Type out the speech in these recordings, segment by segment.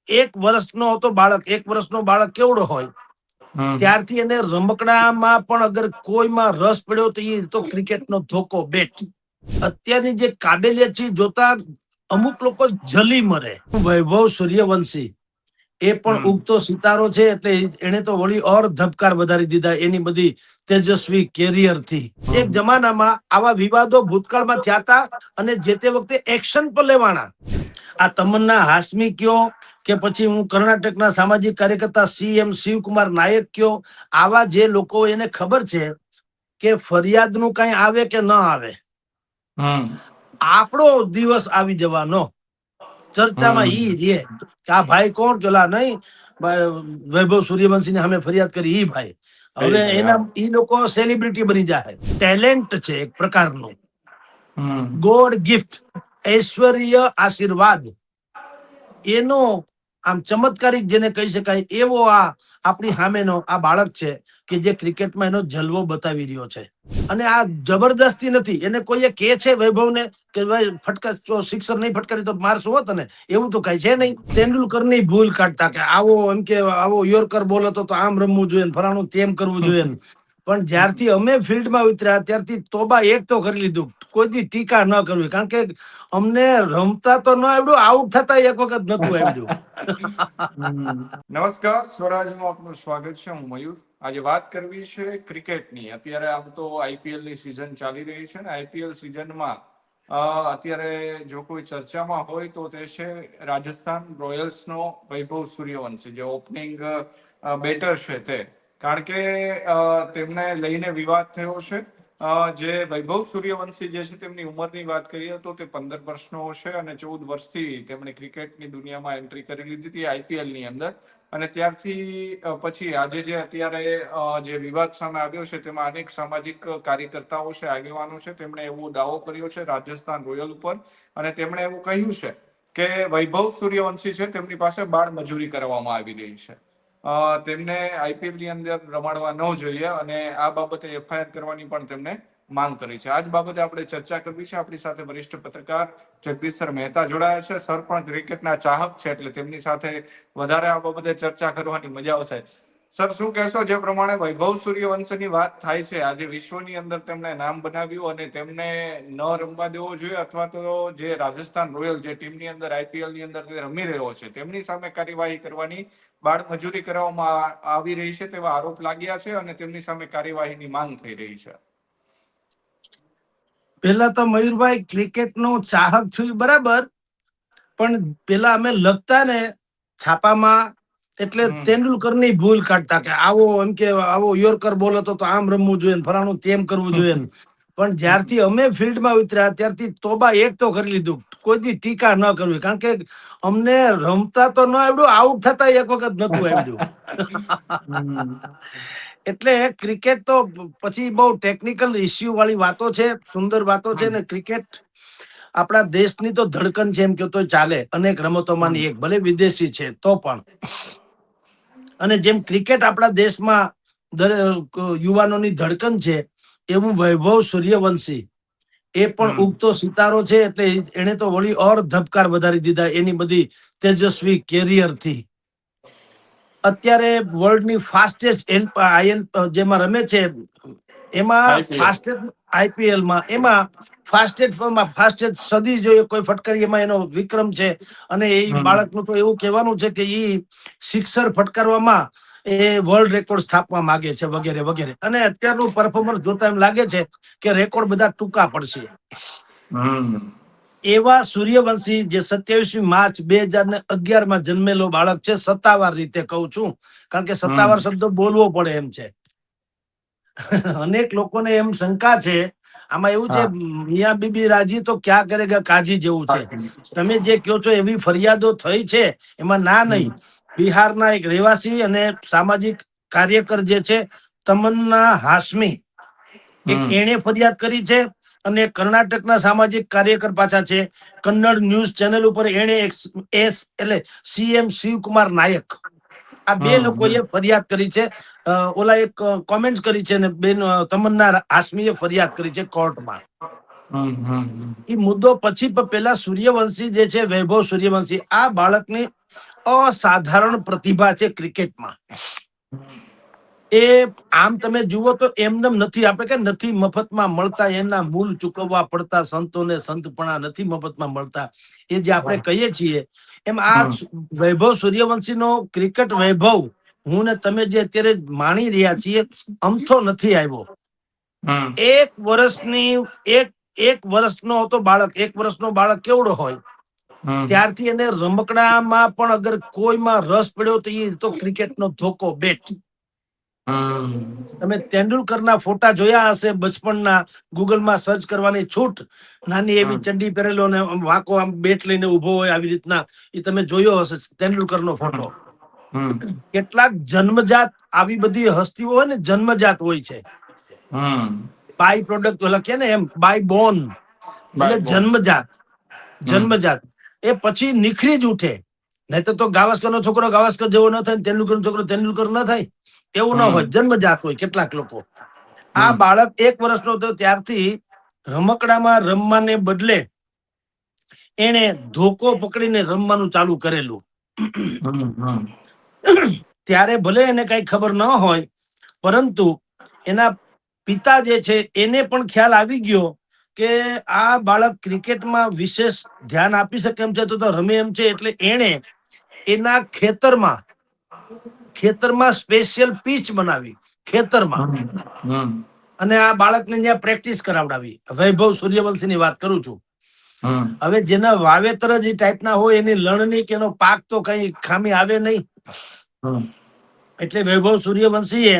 1 વર્ષનો હતો બાળક, 1 વર્ષનો બાળક કેવડો હોય ત્યારથી એને રમકડામાં પણ અગર કોઈમાં રસ પડ્યો તો એ તો ક્રિકેટનો ધોકો બેટ. અત્યારની જે કાબેલિયત છે જોતા અમુક લોકો જલી મરે. વૈભવ સૂર્યવંશી એ પણ ઉગતો સિતારો છે, એટલે એને તો વળી ઓર ધબકાર વધારી દીધા એની બધી તેજસ્વી કેરિયર થી. એક જમાનામાં આવા વિવાદો ભૂતકાળમાં થયા હતા અને જે તે વખતે એક્શન પર લેવાના. આ તમન્ના હાશમી કયો કે પછી હું કર્ણાટકના સામાજિક કાર્યકર્તા CM શિવકુમાર નાયક કયો, આવા જે લોકો એને ખબર છે કે ફરિયાદનું કઈ આવે કે ન આવે, આપણો દિવસ આવી જવાનો. ચર્ચામાં ઈ રે કે આ ભાઈ કોણ, કેલા નહીં વૈભવ સૂર્યવંશી ને સામે ફરિયાદ કરી ઈ ભાઈ. હવે એના ઈ લોકો સેલિબ્રિટી બની જાય. ટેલેન્ટ છે એક પ્રકારનું, ગોડ ગિફ્ટ, ઐશ્વર્ય આશીર્વાદ, એનો આમ ચમત્કારિક જેને કહી શકાય એવો આ આપણી સામેનો આ બાળક છે કે જે ક્રિકેટમાં એનો જલવો બતાવી રહ્યો છે. અને આ જબરદસ્તી નથી, એને કોઈએ કે છે વૈભવને કે ભાઈ ફટકા સિક્સર નહીં ફટકારી તો મારશું હોત ને, એવું તો કઈ છે નહીં. તેંડુલકરની ભૂલ કાઢતા કે આવો એમ કે આવો યોર્કર બોલ હતો તો આમ રમવું જોઈએ, ફલાણું તેમ કરવું જોઈએ. પણ જ્યારથી અમે ફિલ્ડમાં ઉતર્યા ત્યારથી તોબા એક તો કરી લીધું, કોઈથી ટીકા ન કરવી, કારણ કે અમને રમતા તો ન આવડ્યું, આઉટ થતા એક વખત નતું આવડ્યું. નમસ્કાર, સ્વરાજમાં આપનું સ્વાગત છે. હું મયુર. આજે વાત કરવી છે ક્રિકેટની. અત્યારે આમ તો IPL ની સિઝન ચાલી રહી છે ને IPL સિઝનમાં અત્યારે જો કોઈ ચર્ચામાં હોય તો તે છે રાજસ્થાન રોયલ્સનો વૈભવ સૂર્યવંશી, જે ઓપનિંગ બેટર છે તે. કારણ કે તેમને લઈને વિવાદ થયો છે. જે વૈભવ સૂર્યવંશી જે છે તેમની ઉંમરની વાત કરીએ તો તે 15 વર્ષનો છે અને 14 વર્ષથી તેમણે ક્રિકેટની દુનિયામાં એન્ટ્રી કરી લીધી હતી IPL ની અંદર. અને ત્યારથી પછી આજે જે અત્યારે જે વિવાદ સામે આવ્યો છે તેમાં અનેક સામાજિક કાર્યકર્તાઓ છે, આગેવાનો છે, તેમણે એવો દાવો કર્યો છે રાજસ્થાન રોયલ ઉપર. અને તેમણે એવું કહ્યું છે કે વૈભવ સૂર્યવંશી છે તેમની પાસે બાળ મજૂરી કરવામાં આવી રહી છે, તેમને IPL ની અંદર રમાડવા ન જોઈએ અને આ બાબતે FIR કરવાની પણ તેમને માંગ કરી છે. આજ બાબતે આપણે ચર્ચા કરવી છે. આપણી સાથે વરિષ્ઠ પત્રકાર જગદીશ સર મહેતા જોડાયા છે. સર પણ ક્રિકેટના ચાહક છે એટલે તેમની સાથે વધારે આ બાબતે ચર્ચા કરવાની મજા આવશે. સર, શું કહેશો, જે પ્રમાણે વૈભવ સૂર્યવંશીની વાત થાય છે, આજે વિશ્વની અંદર તેમણે નામ બનાવ્યું અને તેમને ન રમવા દેવો જોઈએ, અથવા તો જે રાજસ્થાન રોયલ જે ટીમની અંદર IPL ની અંદર રમી રહ્યો છે તેમની સામે કાર્યવાહી કરવાની, બાળ મજૂરી કરવામાં આવી રહી છે તેવા આરોપ લાગ્યા છે અને તેમની સામે કાર્યવાહીની માંગ થઈ રહી છે. પેલા તો મયુરભાઈ, ક્રિકેટનો ચાહક છું બરાબર, પણ પેલા અમે લખતા ને છાપામાં એટલે તેંડુલકરની ભૂલ કાઢતા કે આવો એમ કે આવો યોર્કર બોલ હતો તો આમ રમવું જોઈએ, ફલાણું તેમ કરવું જોઈએ. પણ જ્યારથી અમે ફિલ્ડમાં ઉતર્યા ત્યારથી તોબા એક તો કરી લીધું, કોઈથી ટીકા ન કરવી, કારણ કે અમને રમતા તો ન આવડ્યું, આઉટ થતા એક વખત નતું આવડ્યું. એટલે ક્રિકેટ તો પછી બહુ ટેકનિકલ ઇસ્યુ વાળી વાતો છે, સુંદર વાતો છે ને. ક્રિકેટ આપણા દેશની તો ધડકન છે એમ કે તો ચાલે, અનેક રમતોમાંની એક, ભલે વિદેશી છે તો પણ. અને જેમ ક્રિકેટ આપણા દેશમાં યુવાનોની ધડકન છે, એવું વૈભવ સૂર્યવંશી એ પણ ઉગતો સિતારો છે, એટલે એને તો વળી ઓર ધબકાર વધારી દીધા એની બધી તેજસ્વી કેરિયર થી. અત્યારે વર્લ્ડની ફાસ્ટેસ્ટ જેમાં રમે છે એમાં ફાસ્ટેસ્ટ IPLમાં એમાં ફાસ્ટેસ્ટ સદી જોઈએ કોઈ ફટકારી, એમાં એનો વિક્રમ છે. અને એ બાળકનું તો એવું કહેવાનું છે કે ઈ સિક્સર ફટકારવામાં એ વર્લ્ડ રેકોર્ડ સ્થાપવા માંગે છે, વગેરે વગેરે. અને અત્યારનું પરફોર્મન્સ જોતા એમ લાગે છે કે રેકોર્ડ બધા ટૂંકા પડશે. એવા સૂર્યવંશી જે 27 માર્ચ 2011માં જન્મેલો બાળક છે, સત્તાવાર રીતે કહું છું, કારણ કે સત્તાવાર શબ્દ બોલવો પડે એમ છે. અનેક લોકોને એમ શંકા છે આમાં, એવું છે મિયા બીબી રાજી તો ક્યાં કરેગા કાજી જેવું છે. તમે જે કહો છો એવી ફરિયાદો થઈ છે, એમાં ના નહીં. બિહારના એક રહેવાસી અને સામાજિક કાર્યકર જે છે તમન્ના હાશમી, એક એણે ફરિયાદ કરી છે. અને કર્ણાટકના સામાજિક કાર્યકર પાછા છે, કન્નડ ન્યૂઝ ચેનલ ઉપર એણે એટલે CM શિવકુમાર નાયક, આ બે લોકોએ ફરિયાદ કરી છે. ઓલા એક કોમેન્ટ કરી છે ને બેન તમન્ના હાશમીએ ફરિયાદ કરી છે કોર્ટમાં. એ મુદ્દો પછી પેલા સૂર્યવંશી જે છે વૈભવ સૂર્યવંશી, આ બાળકની અસાધારણ પ્રતિભા છે ક્રિકેટમાં. એ આમ તમે જુઓ તો એમને નથી, આપણે કે નથી મફતમાં મળતા, એના મૂલ ચૂકવવા પડતા, સંતોને સંતપણા નથી મફતમાં મળતા, એ જે આપણે કહીએ છીએ એમ આ વૈભવ સૂર્યવંશીનો ક્રિકેટ વૈભવ હું ને તમે જે અત્યારે માણી રહ્યા છીએ અમથો નથી આવ્યો. એક વર્ષની એક વર્ષનો હતો બાળક, 1 વર્ષનો બાળક કેવડો હોય ત્યારથી એને રમકડામાં પણ અગર કોઈમાં રસ પડ્યો તો એ તો ક્રિકેટનો ધોકો બેટ. તમે તેંડુલકરના ફોટા જોયા હશે બચપણના, ગૂગલમાં સર્ચ કરવાની છૂટ, નાની એવી ચડ્ડી પહેરેલો ને વાંકો આમ બેટ લઈને ઉભો હોય આવી રીતના, એ તમે જોયો હશે તેંડુલકરનો ફોટો. કેટલાક જન્મજાત આવી બધી હસ્તીઓ હોય ને જન્મજાત હોય છે, બાય પ્રોડક્ટ લખીએ ને એમ, બાય બોર્ન એટલે જન્મજાત એ પછી નિખરી જ ઉઠે. નહીં તો ગાવસ્કરનો છોકરો ગાવસ્કર જેવો ન થાય, તેંડુલકરનો છોકરો તેંડુલકર ન થાય, એવું ન હોય, જન્મજાત હોય કેટલાક લોકો. આ બાળક 1 વર્ષનો હતો ત્યારથી રમકડામાં રમવાને બદલે એને ધોકો પકડીને રમવાનું ચાલુ કરેલું. ત્યારે ભલે એને કઈ ખબર ન હોય, પરંતુ એના પિતા જે છે એને પણ ખ્યાલ આવી ગયો કે આ બાળક ક્રિકેટમાં વિશેષ ધ્યાન આપી શકે એમ છે, તો રમે એમ છે, એટલે એણે એના ખેતરમાં સ્પેશિયલ પીચ બનાવી ખેતરમાં, અને આ બાળકને ત્યાં પ્રેક્ટિસ કરાવડાવી. વૈભવ સૂર્યવંશીની વાત કરું છું. હવે જેના વાવેતર જ એ ટાઈપના હોય, એની લણણી કે એનો પાક તો કઈ ખામી આવે નહીં. એટલે વૈભવ સૂર્યવંશીએ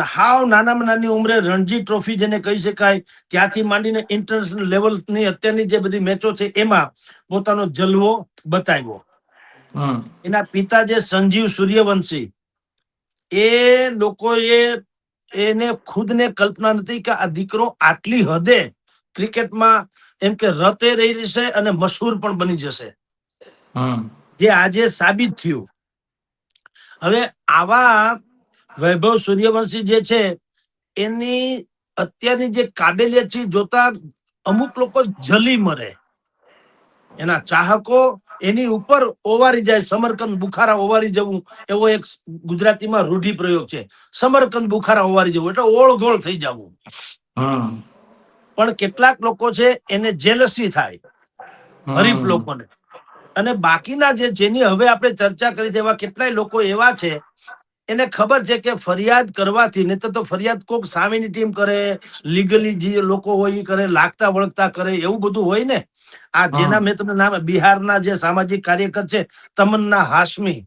હાવ નાનામાં નાની ઉંમરે રણજી ટ્રોફી જેને કહી શકાય ત્યાંથી માંડીને ઇન્ટરનેશનલ લેવલની અત્યારની જે બધી મેચો છે એમાં પોતાનો જલવો બતાવ્યો. એના પિતા જે સંજીવ સૂર્યવંશી, એ લોકોએ એને ખુદને કલ્પના નથી કે આ દીકરો આટલી હદે ક્રિકેટમાં એમ કે રતે રહી રહેશે અને મશહૂર પણ બની જશે, જે આજે સાબિત થયું. હવે આવા વૈભવ સૂર્યવંશી જે છે એની અત્યારની જે કાબેલિયત છે જોતા અમુક લોકો જલી મરે. એના ચાહકો એની ઉપર ઓવારી જાય, સમરકંદ બુખારા ઓવારી જવું, એવો એક ગુજરાતીમાં રૂઢિપ્રયોગ છે, સમરકંદ બુખારા ઓવારી જવું એટલે ઓળઘોળ થઈ જવું. પણ કેટલાક લોકો છે એને જેલસી થાય, હરીફ લોકોને. અને બાકીના જેની હવે આપણે ચર્ચા કરી છે એવા કેટલાય લોકો એવા છે એને ખબર છે કે ફરિયાદ કરવાથી, નહીં તો ફરિયાદ કોક સામેની ટીમ કરે, લીગલી જે લોકો હોય એ કરે, લાગતા વળગતા કરે, એવું બધું હોય ને. આ જેના મેં તમને નામ, બિહારના જે સામાજિક કાર્યકર છે તમન્ના હાશમી,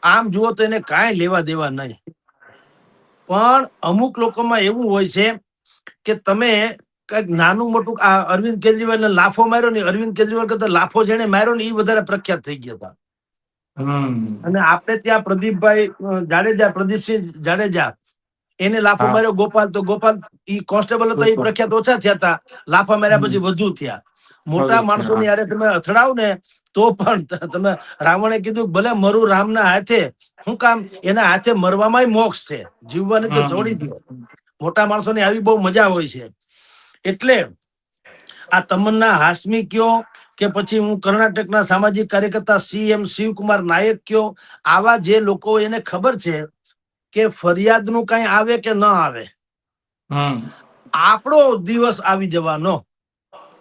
આમ જુઓ તો એને કાંઈ લેવા દેવા નહીં, પણ અમુક લોકોમાં એવું હોય છે કે તમે કઈક નાનું મોટું, આ અરવિંદ કેજરીવાલ લાફો માર્યો ને, અરવિંદ કેજરીવાલ કરતા લાફો જેને માર્યો ને એ વધારે પ્રખ્યાત થઈ ગયા હતા. અને આપણે ત્યાં પ્રદીપસિંહ જાડેજા, એને લાફો માર્યો ગોપાલ, તો ગોપાલ ઈ કોન્સ્ટેબલ હતા, એ પ્રખ્યાત ઓછા થયા હતા, લાફા માર્યા પછી વધુ થયા. મોટા માણસોની યારે તમે અથડાવ ને તો પણ તમે, રાવણે કીધું ભલે મરું રામના હાથે, શું કામ? એના હાથે મરવામાં મોક્ષ છે, જીવવાની તો છોડી દો. મોટા માણસોની આવી બહુ મજા હોય છે. એટલે આ તમન્ના હાશમી કયો કે પછી હું કર્ણાટકના સામાજિક કાર્યકર્તા CM શિવકુમાર નાયક કયો, આવા જે લોકો એને ખબર છે કે ફરિયાદનું કઈ આવે કે ન આવે, આપણો દિવસ આવી જવાનો,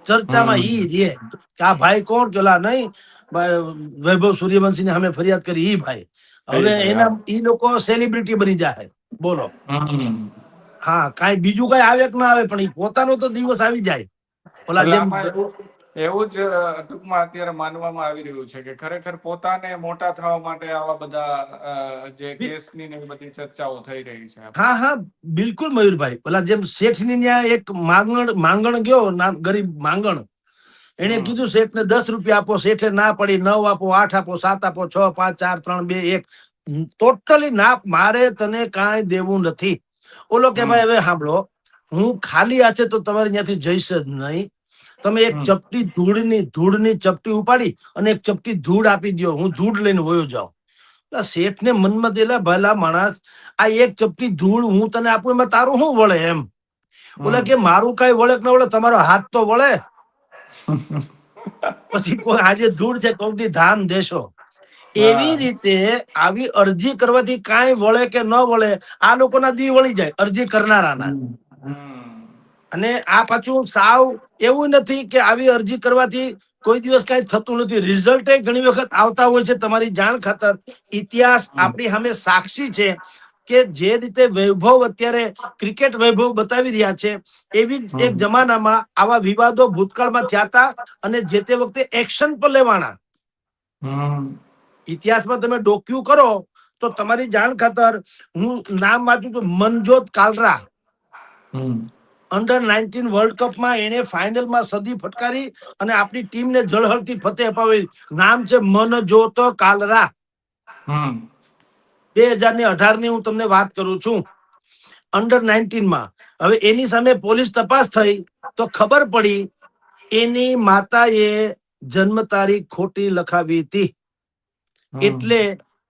ચર્ચામાં ઈ છે કે આ ભાઈ કોણ, કેલા નહીં વૈભવ સૂર્યવંશી સામે ફરિયાદ કરી ઈ ભાઈ. હવે એના ઈ લોકો સેલિબ્રિટી બની જાય, બોલો. હા, કઈ બીજું કઈ આવે કે ના આવે, પણ પોતાનો તો દિવસ આવી જાય. ઓલા જેમ એવું જ ટૂંકમાં અત્યારે માનવામાં આવી રહ્યું છે કે ખરેખર પોતાને મોટા થવા માટે આવા બધા જે કેસની ને બધી ચર્ચાઓ થઈ રહી છે. હા હા, બિલકુલ મયુરભાઈ. ઓલા જેમ શેઠની ત્યાં એક માંગણ ગયો, ગરીબ માંગણ, એને કીધું શેઠને 10 રૂપિયા આપો, શેઠે ના પડી, 9 આપો, 8 આપો, 7 આપો, 6, 5, 4, 3, 2, 1, ટોટલી ના, મારે તને કાંઈ દેવું નથી. ઓલો કે ભાઈ હવે સાંભળો, હું ખાલી હાથે તો તમારે ત્યાંથી જઈશ જ નહીં, તમે એક ચપટી ધૂળની ચપટી ઉપાડી અને એક ચપટી ધૂળ આપી દો, હું ધૂળ લઈને વયો જાઉં. શેઠ ને મનમાં દેલા ભલા માણસ, આ એક ચપટી ધૂળ હું તને આપું એમાં તારું શું વળે એમ. ઓલા કે મારું કઈ વળે કે ન વળે, તમારો હાથ તો વળે. પછી કોઈ આજે ધૂળ છે કોકથી ધામ દેશો. એવી હા. રીતે આવી અરજી કરવાથી કાંઈ વળે કે ન વળે, આ લોકોના દી વળી જાય અરજી કરનારાના. હમ. હમ. અને આ પાછું સાવ એવું નથી કે આવી અરજી કરવાથી કોઈ દિવસ કઈ થતું નથી. રિઝલ્ટ ઘણી વખત આવતા હોય છે. તમારી જાણ ખાતર ઇતિહાસ આપણી સામે સાક્ષી છે કે જે રીતે વૈભવ અત્યારે ક્રિકેટ વૈભવ બતાવી રહ્યા છે, એવી જ એક હમ. જમાનામાં આવા વિવાદો ભૂતકાળમાં થયા હતા અને જે તે વખતે એક્શન પર લેવાના. હમ. ઇતિહાસમાં તમે ડોક્યુ કરો તો તમારી જાણ ખાતર હું નામ વાંચું તો મનજોત કાલરા હમ. અંડર-19 વર્લ્ડ કપમાં એને ફાઇનલમાં સદી ફટકારી અને આપણી ટીમને ઝળહળતી ફતેહ અપાવી. નામ છે મનજોત કાલરા. હમ. 2018 ની હું તમને વાત કરું છું. અંડર-19 હવે એની સામે પોલીસ તપાસ થઈ તો ખબર પડી એની માતાએ જન્મ તારીખ ખોટી લખાવી હતી. હમ. એટલે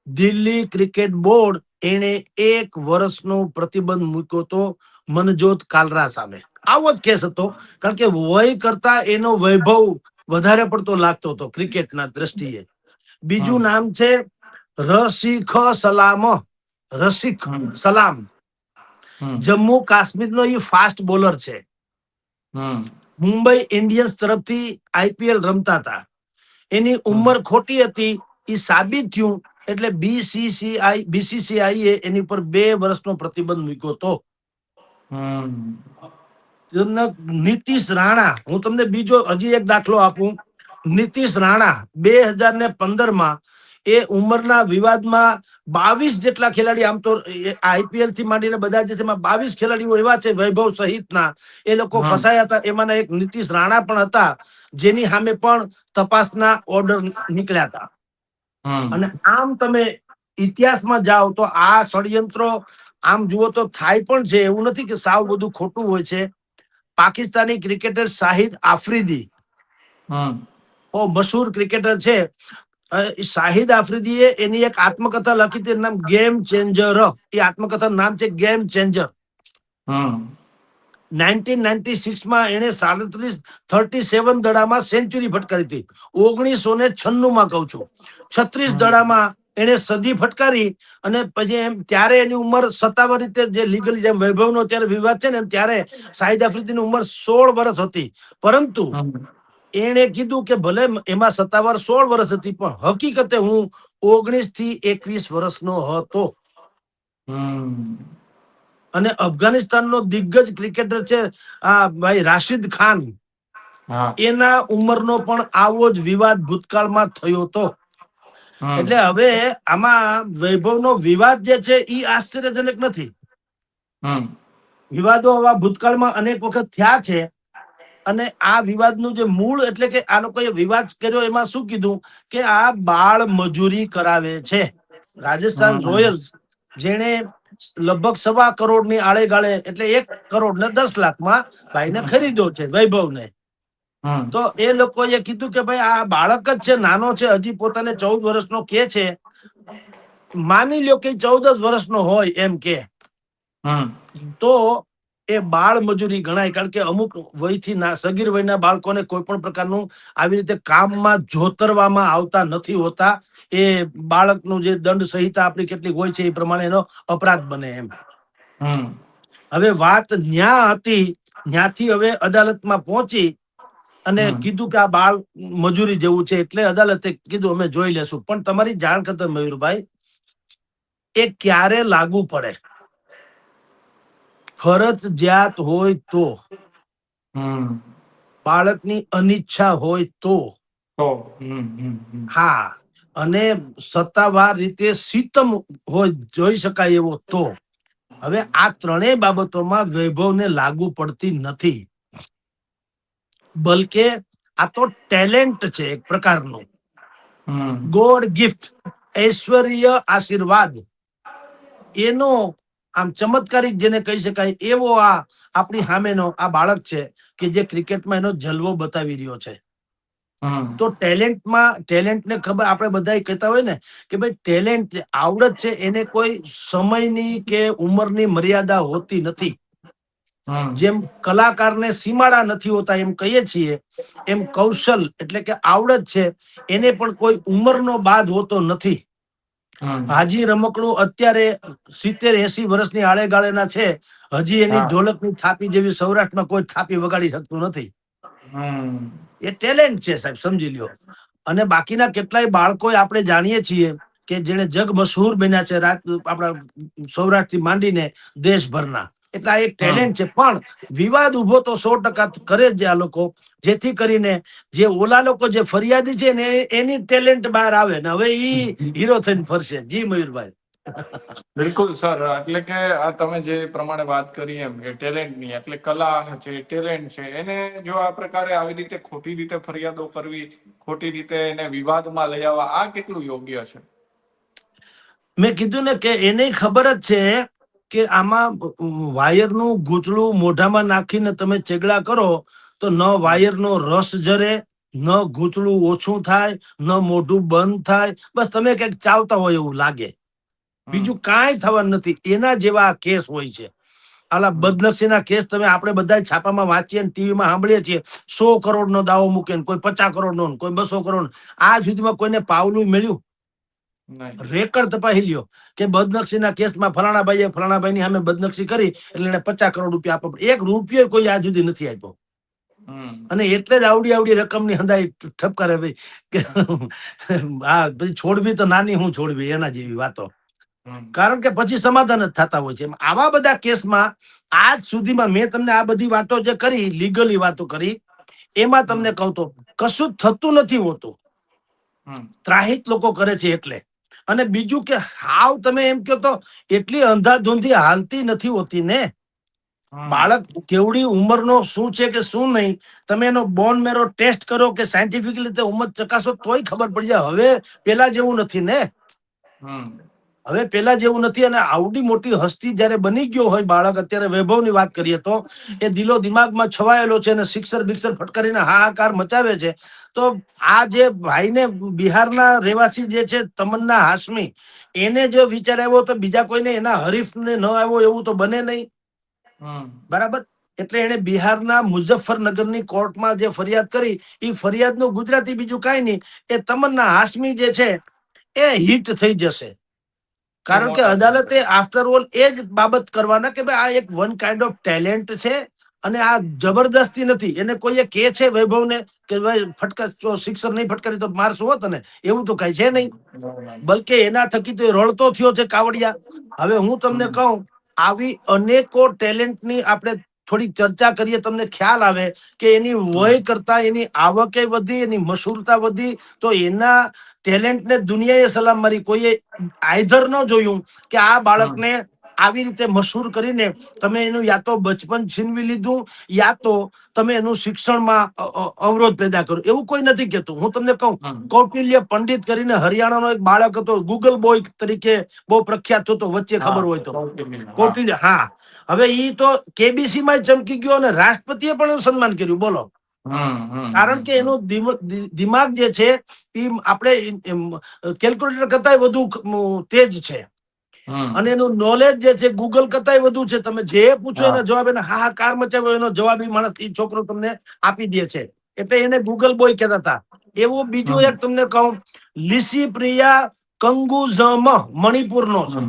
દિલ્હી ક્રિકેટ બોર્ડ એને 1 વર્ષનો પ્રતિબંધ મૂક્યો તો મનજોત કાલરા સામે. આવો જ કેસ હતો, કારણ કે વય કરતા એનો વૈભવ વધારે પડતો લાગતો હતો ક્રિકેટના દ્રષ્ટિએ. હમ. બીજું નામ છે રસિક સલામ. રસિક હમ. સલામ હમ. જમ્મુ કાશ્મીરનો એ ફાસ્ટ બોલર છે. હમ. મુંબઈ ઇન્ડિયન્સ તરફથી આઈપીએલ રમતા હતા. એની હમ. ઉંમર ખોટી હતી એ સાબિત થયું. એટલે બીસીસીઆઈ એ એની પર 2 વર્ષનો પ્રતિબંધ મૂક્યો હતો. હમ. નીતિશ રાણા, હું તમને બીજો હજી એક દાખલો આપું. નીતિશ રાણા 2015 એ ઉંમરના વિવાદમાં 22 જેટલા ખેલાડી, આમ તો આઈપીએલ થી માંડીને બધા જે છે એમાં 22 ખેલાડીઓ એવા છે વૈભવ સહિતના, એ લોકો હમ. ફસાયા હતા. એમાંના એક નીતિશ રાણા પણ હતા, જેની સામે પણ તપાસના ઓર્ડર નીકળ્યા હતા. હમ. અને આમ તમે ઇતિહાસમાં જાઓ તો આ ષડયંત્રો આમ જુઓ તો થાય પણ છે. એવું નથી કે સાવ બધું ખોટું હોય છે. પાકિસ્તાની ક્રિકેટર શાહિદ આફ્રિદી હમ. બહુ મશહૂર ક્રિકેટર છે. શાહિદ આફ્રિદીએ એની એક આત્મકથા લખી હતી, નામ ગેમ ચેન્જર. એ આત્મકથા નામ છે ગેમ ચેન્જર. હમ. 1996 એને 37 દડામાં સેન્ચુરી ફટકારી હતી. 1996 કહું છું. 36 હમ. દડામાં એને સદી ફટકારી. અને પછી એમ ત્યારે એની ઉંમર સત્તાવાર રીતે જે લીગલી જેમ વૈભવનો અત્યારે વિવાદ છે ને, ત્યારે શાહિદ આફ્રિદીની ઉંમર 16 વર્ષ હતી. પરંતુ હમ. એણે કીધું કે ભલે એમાં સત્તાવાર 16 વર્ષ હતી, પણ હકીકતે હું 19 થી 21 વર્ષનો હતો. હમ. અને અફઘાનિસ્તાનનો દિગ્ગજ ક્રિકેટર છે આ ભાઈ રાશિદ ખાન, હા. એના ઉંમરનો પણ આવો જ વિવાદ ભૂતકાળમાં થયો હતો. હમ. એટલે હવે આમાં વૈભવનો વિવાદ જે છે એ આશ્ચર્યજનક નથી. હમ. વિવાદો આવા ભૂતકાળમાં અનેક વખત થયા છે. અને આ વિવાદનું જે મૂળ, એટલે કે આ લોકોએ વિવાદ કર્યો એમાં શું કીધું કે આ બાળ મજૂરી કરાવે છે. રાજસ્થાન હમ. રોયલ્સ જેણે લગભગ 1.25 કરોડની આળે ગાળે, એટલે 1 કરોડ ને 10 લાખમાં ભાઈને ખરીદ્યો છે વૈભવને. હમ. તો એ લોકોએ કીધું કે ભાઈ આ બાળક જ છે, નાનો છે, હજી પોતાને 14 વર્ષનો કે છે. માની લ્યો કે 14 જ વર્ષનો હોય એમ કે, હમ. તો એ બાળ મજૂરી ગણાય. કારણ કે અમુક વયથી સગીર વયના બાળકોને કોઈ પણ પ્રકારનું આવી રીતે કામમાં જોતરવામાં આવતા નથી હોતા. એ બાળકનું જે દંડ સંહિતા આપણી કેટલીક હોય છે એ પ્રમાણે એનો અપરાધ બને એમ. હમ. હવે વાત ન્યા હતી, ત્યાંથી હવે અદાલતમાં પહોંચી અને હમ. કીધું કે આ બાળ મજૂરી જેવું છે. એટલે અદાલતે કીધું અમે જોઈ લેશું. પણ તમારી જાણ ખાતર મયુરભાઈ, એ ક્યારે લાગુ પડે? ફરજિયાત હોય તો, હમ. બાળકની અનિચ્છા હોય તો, તો. હમ. હમ. હમ. હા, અને સત્તાવાર રીતે સિતમ હોય, જોઈ શકાય એવો તો. હવે આ ત્રણેય બાબતોમાં વૈભવને લાગુ પડતી નથી. બલકે આ તો ટેલેન્ટ છે એક પ્રકારનું, હમ. ગોડ ગિફ્ટ, ઐશ્વર્ય આશીર્વાદ. એનો આમ ચમત્કારિક જેને કહી શકાય એવો આ આપણી સામેનો આ બાળક છે કે જે ક્રિકેટમાં એનો જલવો બતાવી રહ્યો છે. હમ. તો ટેલેન્ટને ખબર, આપણે બધા કહેતા હોય ને કે ભાઈ ટેલેન્ટ, આવડત છે, એને કોઈ સમયની કે ઉંમરની મર્યાદા હોતી નથી. જેમ કલાકારને સીમાડા નથી હોતા એમ કહીએ છીએ, એમ કૌશલ એટલે કે આવડત છે એને પણ કોઈ ઉંમરનો બાદ હોતો નથી. હાજી રમકડું અત્યારે 70-80 વર્ષની આળેગાળેના છે, હજી એની ઢોલકની થાપી જેવી સૌરાષ્ટ્રમાં કોઈ થાપી વગાડી શકતું નથી. એ ટેલેન્ટ છે સાહેબ, સમજી લ્યો. અને બાકીના કેટલાય બાળકો આપણે જાણીએ છીએ કે જેને જગ મશહૂર બન્યા છે આપણા સૌરાષ્ટ્રથી માંડીને દેશભરના. એટલે આ એક ટેલેન્ટ છે. પણ વિવાદ ઉભો તો 100% કરે જ આ લોકો, જેથી કરીને જે ઓલા લોકો જે ફરિયાદી છે ને એની ટેલેન્ટ બહાર આવે ને હવે ઈ હીરો થઈને ફરશે. જી મયુરભાઈ. બિલકુલ સર, એટલે કે આ તમે જે પ્રમાણે વાત કરી એમ કે ટેલેન્ટની, એટલે કલા છે, ટેલેન્ટ છે, એને જો આ પ્રકારે આવી રીતે ખોટી રીતે ફરિયાદો કરવી, ખોટી રીતે એને વિવાદમાં લઈ આવવા, આ કેટલું યોગ્ય છે? મેં કીધું ને કે એને ખબર જ છે કે આમાં વાયરનું ગૂંચળું મોઢામાં નાખીને તમે ચેગડા કરો તો ન વાયરનો રસ જરે, ન ગૂંચળું ઓછું થાય, ન મોઢું બંધ થાય, બસ તમે કંઈક ચાવતા હોય એવું લાગે, બીજું કાંઈ થવાનું નથી. એના જેવા કેસ હોય છે. આલા બદનક્ષીના કેસ તમે આપણે બધા છાપામાં વાંચીએ ને ટીવીમાં સાંભળીએ છીએ. 100 કરોડનો દાવો મૂકે ને કોઈ 50 કરોડનો, કોઈ 200 કરોડ. આ સુધીમાં કોઈને પાવલું મળ્યું? રેકર્ડ તપાસી લ્યો કે બદનક્ષીના કેસમાં ફલાણા ભાઈની સામે બદનક્ષી કરી એટલે એને 50 કરોડ રૂપિયા આપો. 1 રૂપિયો કોઈ આજ સુધી નથી આપ્યો. અને એટલે જ આવડી રકમની હંધાઈ ઠપકારે ભાઈ કે હા પછી છોડવી તો નાની, હું છોડવી, એના જેવી વાતો. કારણ કે પછી સમાધાન જ થતા હોય છે. આવા બધા કેસમાં આજ સુધીમાં મેં તમને આ બધી વાતો જે કરી, લીગલી વાતો કરી, એમાં તમને કહું તો કશું થતું નથી હોતું. ત્રાહિત લોકો કરે છે એટલે. અને બીજું કે હાવ તમે એમ કહો તો એટલી અંધાધૂંધી હાલતી નથી હોતી ને. બાળક કેવડી ઉંમરનો શું છે કે શું નહીં, તમે એનો બોન મેરો ટેસ્ટ કરો કે સાયન્ટિફિક રીતે ઉંમર ચકાસો તોય ખબર પડી જાય. હવે પેલા જેવું નથી ને. હવે પેલા જેવું નથી. અને આવડી મોટી હસ્તી જયારે બની ગયો હોય બાળક, અત્યારે વૈભવની વાત કરીએ તો એ દિલો દિમાગમાં છવાયેલો છે અને સિક્સર બિક્સર ફટકારીને હાહાકાર મચાવે છે. તો આ જે ભાઈને બિહારના રહેવાસી જે છે તમન્ના હાશમી, એને જો વિચાર આવ્યો તો બીજા કોઈને એના હરીફને ન આવ્યો એવું તો બને નહીં. બરાબર. એટલે એને બિહારના મુઝફ્ફરનગરની કોર્ટમાં જે ફરિયાદ કરી, એ ફરિયાદનું ગુજરાતી બીજું કાંઈ નહીં, એ તમન્ના હાશમી જે છે એ હિટ થઈ જશે. કારણ કે અદાલતે આફ્ટર ઓલ એ જ બાબત કરવાના કે ભાઈ આ એક વન કાઇન્ડ ઓફ ટેલેન્ટ છે અને આ જબરદસ્તી નથી. એને કોઈએ કે છે વૈભવને કે ભાઈ ફટકા સિક્સર નહીં ફટકારી તો મારશું હોત ને, એવું તો કઈ છે નહીં. બલકે એના થકી તો રડતો થયો છે કાવડિયા. હવે હું તમને કહું, આવી અનેકો ટેલેન્ટની આપણે થોડી ચર્ચા કરીએ, તમને ખ્યાલ આવે કે એની વય કરતા એની આવકે વધી, એની મશહૂરતા વધી, તો એના ટેલેન્ટને દુનિયાએ સલામ મારી. કોઈએ આઈધર ન જોયું કે આ બાળકને આવી રીતે મશહૂર કરીને તમે એનું યા તો બચપન છીનવી લીધું, યા તો તમે એનું શિક્ષણમાં અવરોધ પેદા કરો. એવું કોઈ નથી કહેતું. હું તમને કહું, કૌટિલ્ય પંડિત કરીને હરિયાણાનો એક બાળક હતો, ગૂગલ બોય તરીકે બહુ પ્રખ્યાત થતો વચ્ચે, ખબર હોય તો. કૌટિલ્ય, હા. હવે ઈ તો કેબીસી માં ચમકી ગયો અને રાષ્ટ્રપતિએ પણ એનું સન્માન કર્યું. બોલો. કારણ કે એનું દિમાગ જે છે એ આપણે કેલ્ક્યુલેટર કરતા વધુ તેજ છે. અને એનું નોલેજ જે છે ગૂગલ કરતા વધુ છે. તમે જે પૂછો એનો જવાબ, એને હાહાકાર મચાવ્યો એનો જવાબ ઈ માણસ, ઈ છોકરો તમને આપી દે છે. એટલે એને ગૂગલ બોય કહેતા હતા. એવું બીજું એક તમને કહું, લિસી પ્રિયા કંગુઝમ મણિપુરનો છે.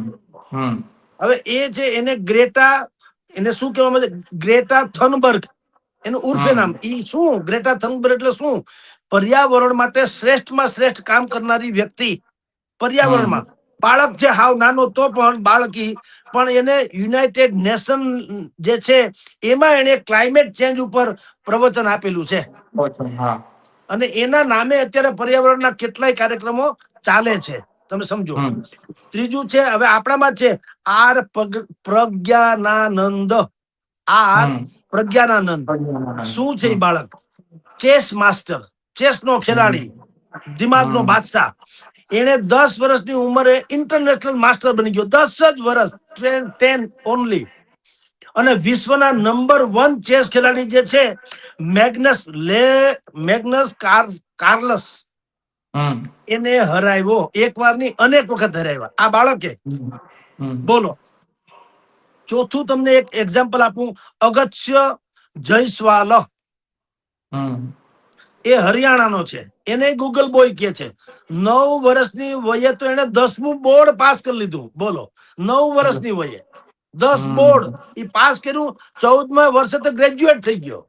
હવે એ છે, એને ગ્રેટા, એને શું કહેવામાં આવે છે, ગ્રેટા થનબર્ગ એનું ઉર્ફે નામ. ઈ શું ગ્રેટા થનબર્ગ એટલે શું? પર્યાવરણ માટે શ્રેષ્ઠમાં શ્રેષ્ઠ કામ કરનારી વ્યક્તિ. પર્યાવરણમાં બાળક છે હાવ નાનો તો પણ બાળકી, પણ એને યુનાઇટેડ નેશન જે છે એમાં એને ક્લાઇમેટ ચેન્જ ઉપર પ્રવચન આપેલું છે. અને એના નામે અત્યારે પર્યાવરણના કેટલાય કાર્યક્રમો ચાલે છે. તમે સમજો. ત્રીજું છે, હવે આપણામાં છે આર પ્રજ્ઞાનાનંદ. આર પ્રજ્ઞાનાનંદ શું છે? એ બાળક ચેસ માસ્ટર, ચેસ નો ખેલાડી, દિમાગનો બાદશાહ. એને 10 વર્ષની ઉંમરે ઇન્ટરનેશનલ માસ્ટર બની ગયો. 10 જ વર્ષ, 10 ઓનલી. અને વિશ્વના નંબર 1 ચેસ ખેલાડી જે છે મેગ્નસ કાર્લસ, એને હરાવ્યો. એક વાર ની અનેક વખત હરાવ્યા આ બાળકે. બોલો. ચોથું તમને એક એક્ઝામ્પલ આપું, અગત્ય જયસ્વાલ, એ હરિયાણાનો છે, એને ગૂગલ બોય કે છે. 9 વર્ષની વયે તો એને 10મું બોર્ડ પાસ કરી લીધું. બોલો, 9 વર્ષની વયે 10 બોર્ડ એ પાસ કર્યું. 14મા વર્ષે તો ગ્રેજ્યુએટ થઈ ગયો.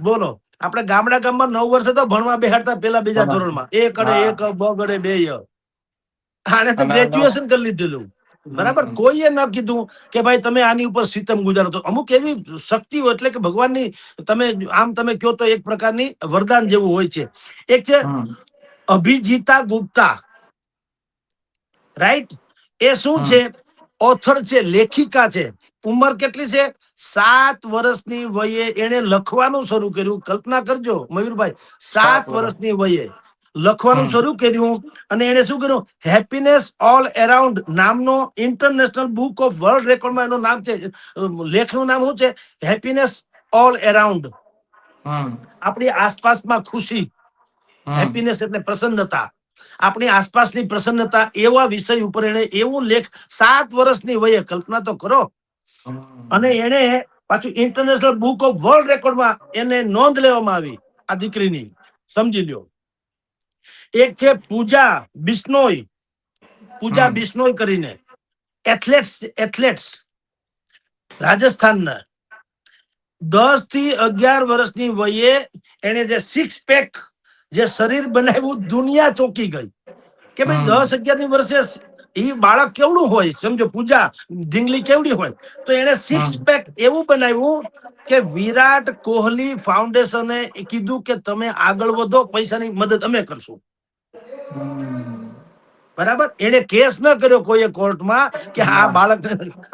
બોલો, આપણે ગામમાં 9 વર્ષે તો ભણવા બેહાડતા પેલા બીજા ધોરણમાં, એક અડે એક, બ ગડે બે. આને તો ગ્રેજ્યુએશન કરી લીધેલું. બરાબર. કોઈએ ન કીધું કે ભાઈ તમે આની ઉપર સિતમ ગુજારો. તો અમુક એવી શક્તિઓ, એટલે કે ભગવાનની, તમે કહો તો એક પ્રકારની વરદાન જેવું હોય છે. એક છે અભિજીતા ગુપ્તા, રાઈટ? એ શું છે? ઓથર છે, લેખિકા છે. ઉંમર કેટલી છે? 7 વર્ષની વયે એને લખવાનું શરૂ કર્યું. કલ્પના કરજો મયુરભાઈ, 7 વર્ષની વયે લખવાનું શરૂ કર્યું. અને એને શું કર્યું? હેપીનેસ ઓલ અરાઉન્ડ નામનો ઇન્ટરનેશનલ બુક ઓફ વર્લ્ડ રેકોર્ડમાં એનું નામ છે. લેખનું નામ શું છે? Happiness all around. આપણી આસપાસમાં ખુશી, હેપીનેસ એટલે પ્રસન્નતા, આપણી આસપાસની પ્રસન્નતા, એવા વિષય ઉપર એને એવું લેખ 7 વર્ષની વયે, કલ્પના તો કરો. અને એને પાછું ઇન્ટરનેશનલ બુક ઓફ વર્લ્ડ રેકોર્ડમાં એને નોંધ લેવામાં આવી આ દીકરીની. સમજી લ્યો. એક છે પૂજા બિશ્નોઈ, પૂજા બિશ્નોઈ કરીને, એથ્લેટ્સ રાજસ્થાનના. 10 થી 11 વર્ષની વયે એને જે 6 પેક જે શરીર બનાવ્યું, દુનિયા ચોકી ગઈ કે ભાઈ 10-11 વર્ષે એ બાળક કેવડું હોય. સમજો, પૂજા ઢીંગલી કેવડી હોય. તો એને 6 પેક એવું બનાવ્યું કે વિરાટ કોહલી ફાઉન્ડેશને કીધું કે તમે આગળ વધો, પૈસાની મદદ અમે કરશું. બરાબર. એને કેસ ન કર્યો કોઈએ કોર્ટમાં કે આ બાળક,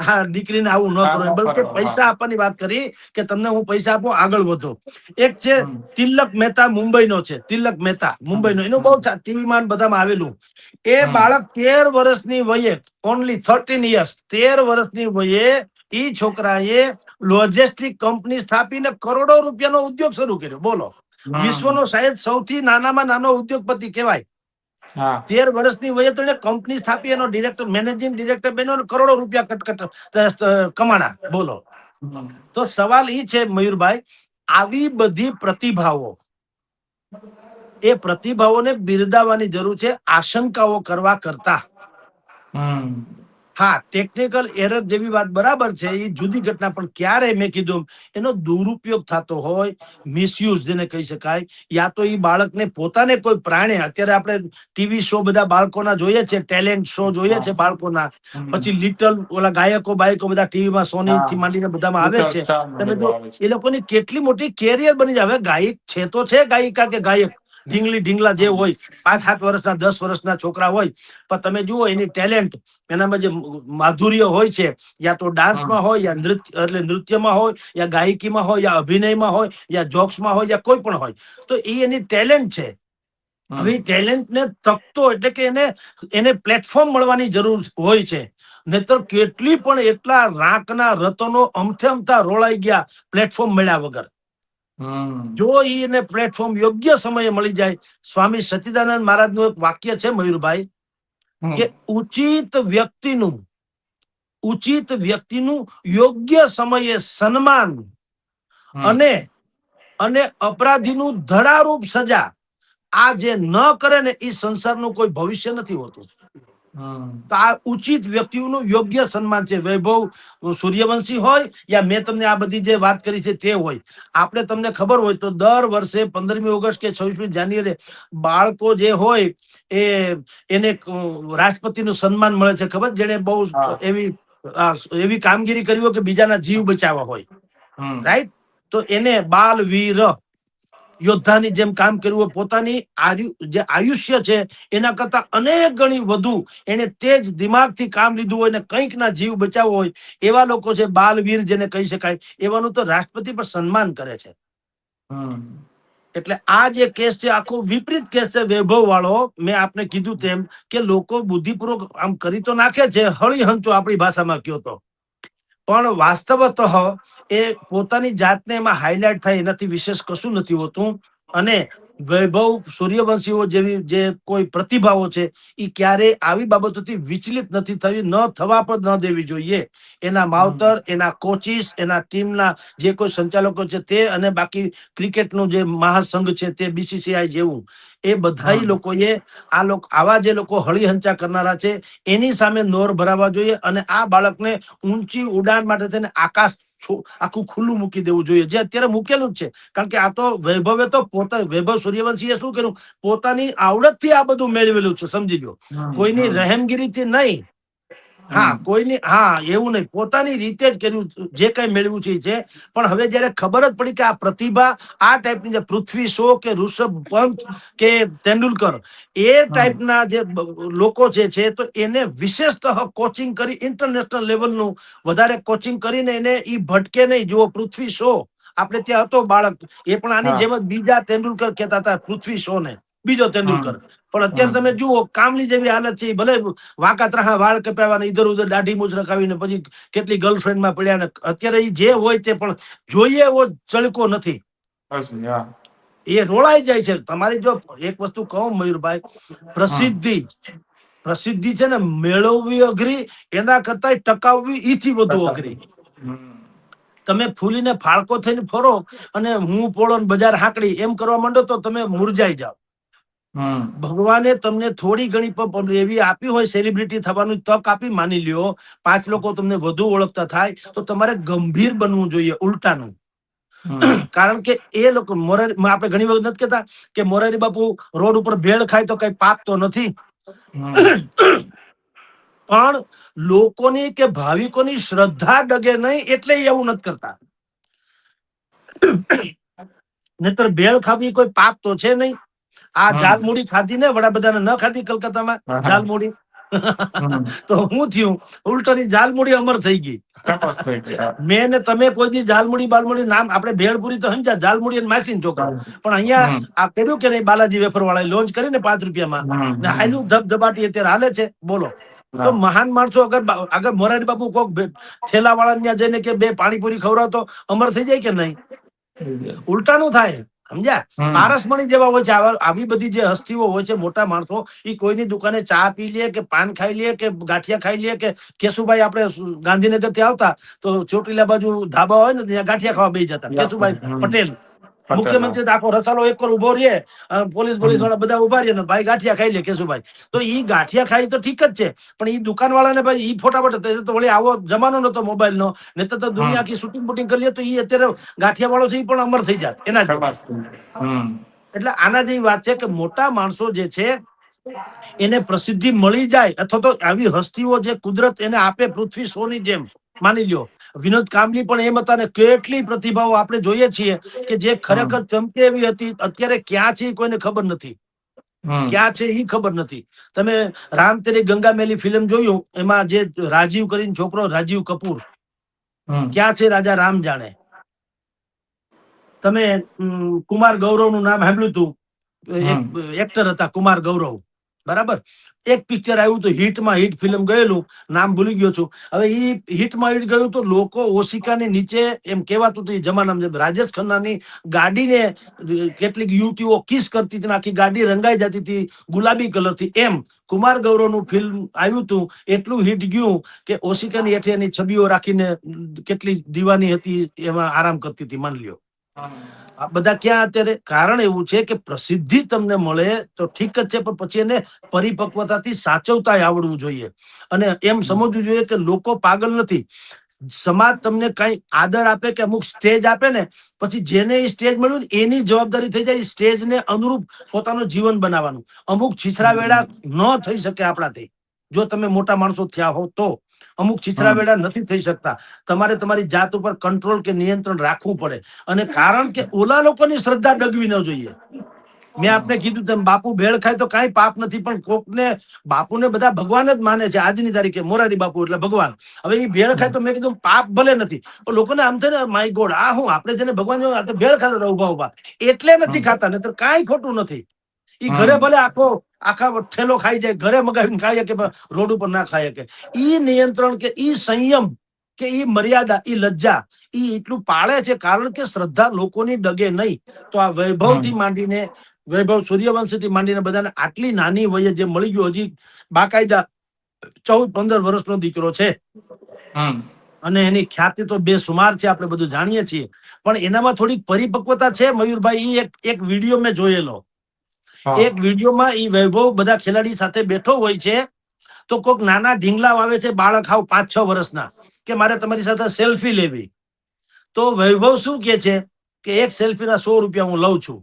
આ દીકરીને આવું ન કરો, બલકે પૈસા આપવાની વાત કરી કે તમને હું પૈસા આપું, આગળ વધો. એક છે તિલક મહેતા, મુંબઈનો છે. તિલક મહેતા મુંબઈનો, એનું બહુ ટીવીમાં બધામાં આવેલું. એ બાળક 13 વર્ષની વયે, ઓનલી 13 યર્સ, 13 વર્ષની વયે ઈ છોકરાએ લોજિસ્ટિક કંપની સ્થાપીને કરોડો રૂપિયાનો ઉદ્યોગ શરૂ કર્યો. બોલો, વિશ્વનો શાયદ સૌથી નાનામાં નાનો ઉદ્યોગપતિ કહેવાય. 13 વર્ષની વયે તો એને કંપની સ્થાપી, એનો ડિરેક્ટર, મેનેજિંગ ડિરેક્ટર બન્યો, કરોડો રૂપિયા કટકટ કમાણા. બોલો. તો સવાલ એ છે મયુરભાઈ, આવી બધી પ્રતિભાઓ, એ પ્રતિભાવોને બિરદાવવાની જરૂર છે, આશંકાઓ કરવા કરતા. હા, ટેકનિકલ એરર જેવી વાત બરાબર છે, એ જુદી ઘટના. પણ ક્યારે મેં કીધું એનો દુરુપયોગ થતો હોય, મિસયુઝ જેને કહી શકાય, યા તો એ બાળકને પોતાને કોઈ પ્રાણે, અત્યારે આપણે ટીવી શો બધા બાળકોના જોઈએ છે, ટેલેન્ટ શો જોઈએ છે બાળકોના, પછી લિટલ ઓલા ગાયકો બાયકો બધા ટીવીમાં સોની થી માંડીને બધામાં આવે છે. તમે જો એ લોકોની કેટલી મોટી કેરિયર બની જાય. હવે ગાયક છે તો છે, ગાયિકા કે ગાયક, ઢીંગલા જે હોય, 5-7 વર્ષના 10 વર્ષના છોકરા હોય, પણ તમે જુઓ એની ટેલેન્ટ, એનામાં જે માધુર્ય હોય છે, યા તો ડાન્સમાં હોય, યા નૃત્યમાં હોય, યા ગાયકીમાં હોય, યા અભિનયમાં હોય, યા જોક્સમાં હોય, યા કોઈ પણ હોય, તો એ એની ટેલેન્ટ છે. હવે ટેલેન્ટને તકતો, એટલે કે એને પ્લેટફોર્મ મળવાની જરૂર હોય છે. નહીતર કેટલી પણ એટલા રાંકના રતનો અમથા રોળાઈ ગયા પ્લેટફોર્મ મળ્યા વગર. જો એને પ્લેટફોર્મ યોગ્ય સમયે મળી જાય. સ્વામી સચ્ચિદાનંદ મહારાજનું એક વાક્ય છે મયુરભાઈ, કે ઉચિત વ્યક્તિનું યોગ્ય સમયે સન્માન અને અપરાધીનું ધડારૂપ સજા, આ જે ન કરે ને એ સંસારનું કોઈ ભવિષ્ય નથી હોતું. તો આ ઉચિત વ્યક્તિનું યોગ્ય સન્માન છે. વૈભવ સૂર્યવંશી હોય, યા મેં તમને આ બધી જે વાત કરી છે તે હોય. આપણે, તમને ખબર હોય તો દર વર્ષે 15મી ઓગસ્ટ કે 26મી જાન્યુઆરી બાળકો જે હોય એને રાષ્ટ્રપતિનું સન્માન મળે છે. ખબર? જેને બહુ એવી કામગીરી કરી હોય કે બીજાના જીવ બચાવવા હોય, રાઈટ? તો એને બાલવીર, યોદ્ધાની જેમ કામ કર્યું હોય, પોતાની જે આયુષ્ય છે એના કરતા અનેક ગણી વધુ એને તેજ દિમાગથી કામ લીધું હોય ને કંઈક ના જીવ બચાવવો હોય, એવા લોકો છે બાલવીર જેને કહી શકાય. એવાનું તો રાષ્ટ્રપતિ પણ સન્માન કરે છે. એટલે આ જે કેસ છે આખો વિપરીત કેસ છે વૈભવ વાળો. મેં આપને કીધું તેમ કે લોકો બુદ્ધિપૂર્વક આમ કરી તો નાખે છે, હળી હંચો આપણી ભાષામાં કયો તો, પણ વાસ્તવતઃ એ પોતાની જાતને એમાં હાઇલાઇટ થાય, એનાથી વિશેષ કશું નથી હોતું. અને વૈભવ સૂર્યવંશીઓ જેવી જે કોઈ પ્રતિભાઓ છે એ ક્યારે આવી બાબતોથી વિચલિત નથી થવી, ન થવા પણ ન દેવી જોઈએ. એના માવતર, એના કોચિસ, એના ટીમના જે કોઈ સંચાલકો છે તે, અને બાકી ક્રિકેટનું જે મહાસંઘ છે તે BCCI જેવું, એ બધા લોકોએ આવા જે લોકો હળીહંચા કરનારા છે એની સામે નોર ભરાવા જોઈએ, અને આ બાળકને ઊંચી ઉડાન માટે થઈને આકાશ આખું ખુલ્લું મૂકી દેવું જોઈએ, જે અત્યારે મૂકેલું જ છે. કારણ કે આ તો વૈભવે તો વૈભવ સૂર્યવંશીએ શું કર્યું, પોતાની આવડતથી આ બધું મેળવેલું છે, સમજી લો. કોઈની રહેમગીરીથી નહીં. કોઈની એવું નહીં, પોતાની રીતે જ કર્યું, જે કઈ મેળવ્યું છે. પણ હવે જયારે ખબર જ પડી કે આ પ્રતિભા આ ટાઈપની, જે પૃથ્વી શો કે ઋષભ પંત કે તેંડુલકર, એ ટાઈપના જે લોકો જે છે, તો એને વિશેષતઃ કોચિંગ કરી, ઇન્ટરનેશનલ લેવલનું વધારે કોચિંગ કરીને એને ઈ ભટકે નહીં. જુઓ, પૃથ્વી શો આપણે ત્યાં હતો બાળક, એ પણ આની જેમ જ બીજા તેંડુલકર કહેતા હતા, પૃથ્વી શો ને બીજો તેંડુલકર. પણ અત્યારે તમે જુઓ, કામની જેવી હાલત છે. ભલે વાંકા ત્રાહા વાળ કપાવવાના, ઇધર ઉધર દાઢી મૂછ રખાવીને પછી કેટલી ગર્લફ્રેન્ડમાં પડ્યા ને, અત્યારે એ જે હોય તે પણ જોઈએ એવો ચળકો નથી. એ રોળાઈ જાય છે. તમારી જો એક વસ્તુ કહું મયુરભાઈ, પ્રસિદ્ધિ છે ને મેળવવી અઘરી, એના કરતા ટકાવવી ઈથી વધુ અઘરી. તમે ફૂલીને ફાળકો થઈને ફરો અને હું પોળો બજાર હાંકડી એમ કરવા માંડો તો તમે મુરજાઈ જાઓ. ભગવાને તમને થોડી ઘણી એવી આપી હોય, સેલિબ્રિટી થવાનું તક આપી, માની લ્યો 5 લોકો તમને વધુ ઓળખતા થાય, તો તમારે ગંભીર બનવું જોઈએ ઉલટાનું. કારણ કે એ લોકો આપણે ઘણી વખત નથી કહેતા કે મોરારી બાપુ રોડ ઉપર ભેળ ખાય તો કઈ પાપ તો નથી, પણ લોકોની કે ભાવિકોની શ્રદ્ધા ડગે નહીં એટલે એવું નથી કરતા. નહીતર ભેળ ખાવી કોઈ પાપ તો છે નહીં. આ ઝાલમુડી ખાધી ને, વડાબધાને ન ખાધી કલકત્તામાં ઝાલમુડી, તો હું થયું, ઉલટાની ઝાલમુડી અમર થઈ ગઈ. મેં ને તમે કોઈ દી ઝાલમુડી બાલમુડી નામ, આપણે ભેળપુરી તો સમજ્યા, ઝાલમુડી અને માસીન છોકરો. પણ અહીંયા આ કર્યું કે નહીં, બાલાજી વેફર વાળા લોન્ચ કરીને 5 રૂપિયામાં, ને આયનું ધબધબાટી અત્યારે હાલે છે. બોલો, તો મહાન માણસો અગર મોરારી બાપુ કોક થેલા વાળા ત્યાં જઈને કે 2 પાણીપુરી ખવડાવતો અમર થઈ જાય કે નહીં? ઉલટાનું થાય, સમજ્યા? પારસમણી જેવા હોય છે આવી બધી જે હસ્તીઓ હોય છે, મોટા માણસો, એ કોઈની દુકાને ચા પી લે કે પાન ખાઈ લે કે ગાંઠિયા ખાઈ લે, કે કેશુભાઈ આપણે ગાંધીનગર થી આવતા તો ચોટીલા બાજુ ધાબા હોય ને ત્યાં ગાંઠિયા ખાવા બેસી જતા. કેશુભાઈ પટેલ મુખ્યમંત્રી, આખો રસાલો એક ઉભો રહે, પોલીસ વાળા બધા ઉભા રહે ને ભાઈ ગાંઠિયા ખાઈ લે કેશુભાઈ. તો ઈ ગાંઠિયા ખાઈ તો ઠીક જ છે, પણ ઈ દુકાન વાળાને ભાઈ ઈ ફોટાફટ, તો વળી આવો જમાનો નતો મોબાઈલ નો, ને તો દુનિયા આખી શૂટિંગ બુટિંગ કરી લે, તો ઈ અત્યારે ગાંઠિયા વાળો છે ઈ પણ અમર થઈ જાત એના જ. એટલે આના જેવી વાત છે કે મોટા માણસો જે છે એને પ્રસિદ્ધિ મળી જાય, અથવા તો આવી હસ્તીઓ જે કુદરત એને આપે પૃથ્વી શોની જેમ, માની લ્યો વિનોદ કાંબલી પણ એમ હતા ને, કેટલી પ્રતિભાઓ આપણે જોઈએ છીએ કે જે ખરેખર ચમકે એવી હતી, અત્યારે ક્યાં છે કોઈને ખબર નથી, ક્યાં છે એ ખબર નથી. તમે રામ તેરી ગંગા મેલી ફિલ્મ જોયું, એમાં જે રાજીવ કરીને છોકરો, રાજીવ કપૂર, ક્યાં છે રાજા રામ જાણે. તમે કુમાર ગૌરવ નું નામ સાંભળ્યું હતું? એક એક્ટર હતા કુમાર ગૌરવ, બરાબર? એક પિક્ચર આવ્યું તો હિટમાં, હિટ ફિલ્મ ગયેલું, નામ ભૂલી ગયો છું હવે. ઈ હિટમાં હિટ ગયું તો લોકો ઓશિકાની નીચે એમ કહેવાતું હતું એ જમાનામાં, રાજેશ ખન્નાની ગાડીને કેટલીક યુવતીઓ કિસ કરતી હતી, આખી ગાડી રંગાઈ જતી હતી ગુલાબી કલરથી. એમ કુમાર ગૌરવ નું ફિલ્મ આવ્યું હતું, એટલું હિટ ગયું કે ઓશિકાની હેઠે એની છબીઓ રાખીને કેટલી દીવાની હતી એમાં આરામ કરતી હતી, માન લ્યો. આ બધા ક્યાં અત્યારે? કારણ એવું છે કે પ્રસિદ્ધિ તમને મળે તો ઠીક જ છે, પણ પછી એને પરિપક્વતાથી સાચવતા આવડવું જોઈએ, અને એમ સમજવું જોઈએ કે લોકો પાગલ નથી. સમાજ તમને કઈ આદર આપે કે અમુક સ્ટેજ આપે ને, પછી જેને એ સ્ટેજ મળ્યું ને એની જવાબદારી થઈ જાય સ્ટેજ ને અનુરૂપ પોતાનું જીવન બનાવવાનું. અમુક છીછરા વેડા ન થઈ શકે આપણાથી, જો તમે મોટા માણસો થયા હો તો. અમુક છીછરા વેડા નથી થઈ શકતા. તમારે તમારી જાત ઉપર કંટ્રોલ કે નિયંત્રણ રાખવું પડે, અને કારણ કે ઓલા લોકોની શ્રદ્ધા ડગવી ન જોઈએ. મેં આપને કીધું તેમ બાપુ ભેળ ખાય તો કાંઈ પાપ નથી, પણ કોકને બાપુને બધા ભગવાન જ માને છે આજની તારીખે, મોરારી બાપુ એટલે ભગવાન. હવે એ ભેળ ખાય તો મેં કીધું પાપ ભલે નથી, પણ લોકોને આમ થાય ને, માય ગોડ, આ હું આપણે જેને ભગવાન ભેળ ખાતા ઉભા ઉભા એટલે નથી ખાતા, નહીતર કાંઈ ખોટું નથી. ઈ ઘરે ભલે આખા ઠેલો ખાઈ જાય, ઘરે મગાવીને ખાઈ કે રોડ ઉપર ના ખાઈ કે, ઈ નિયંત્રણ કે ઈ સંયમ કે ઈ મર્યાદા, ઈ લજ્જા, ઈ એટલું પાળે છે કારણ કે શ્રદ્ધા લોકોની ડગે નહીં. તો આ વૈભવ થી માંડીને વૈભવ સૂર્યવંશી થી માંડીને બધાને આટલી નાની વયે જે મળી ગયો, હજી બાકાયદા 14-15 વર્ષનો દીકરો છે અને એની ખ્યાતિ તો બેસુમાર છે, આપણે બધું જાણીએ છીએ. પણ એનામાં થોડીક પરિપક્વતા છે મયુરભાઈ. એક વિડીયો મેં જોયેલો. એક વિડીયોમાં ઈ વૈભવ બધા ખેલાડી સાથે બેઠો હોય છે, તો કોઈક નાના ઢીંગલા આવે છે, બાળક હાવ 5-6 વર્ષના, કે મારે તમારી સાથે સેલ્ફી લેવી. તો વૈભવ શું કે છે કે એક સેલ્ફી ના 100 રૂપિયા હું લઉં છું.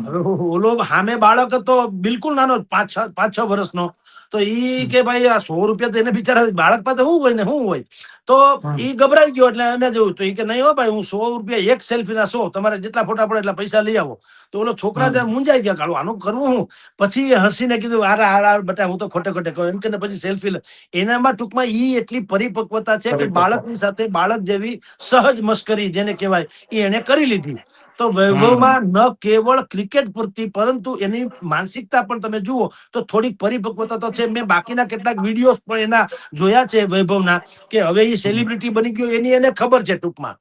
હવે ઓલો સામે બાળક હતો બિલકુલ નાનો, 5-6 વર્ષનો. તો ઈ કે ભાઈ આ 100 રૂપિયા તો એને બિચારા બાળક પાસે શું હોય ને શું હોય. તો ઈ ગભરાઈ ગયો, એટલે એને જોયું તો ઈ કે નહીં હો ભાઈ, હું 100 રૂપિયા એક સેલ્ફી ના 100, તમારે જેટલા ફોટા પડે એટલા પૈસા લઈ આવો. તો ઓલો છોકરા ત્યાં મૂંઝાઈ ગયા, કાળું આનું કરવું હું. પછી હસીને કીધું આરા બટા, હું તો ખોટે કહું એમ કે પછી સેલ્ફી લે. એનામાં ટૂંકમાં ઈ એટલી પરિપક્વતા છે કે બાળકની સાથે બાળક જેવી સહજ મસ્કરી જેને કહેવાય એ એને કરી લીધી. તો વૈભવમાં ન કેવળ ક્રિકેટ પૂરતી, પરંતુ એની માનસિકતા પણ તમે જુઓ તો થોડીક પરિપક્વતા તો છે. મેં બાકીના કેટલાક વિડીયો પણ એના જોયા છે વૈભવના, કે હવે એ સેલિબ્રિટી બની ગયો એની એને ખબર છે. ટૂંકમાં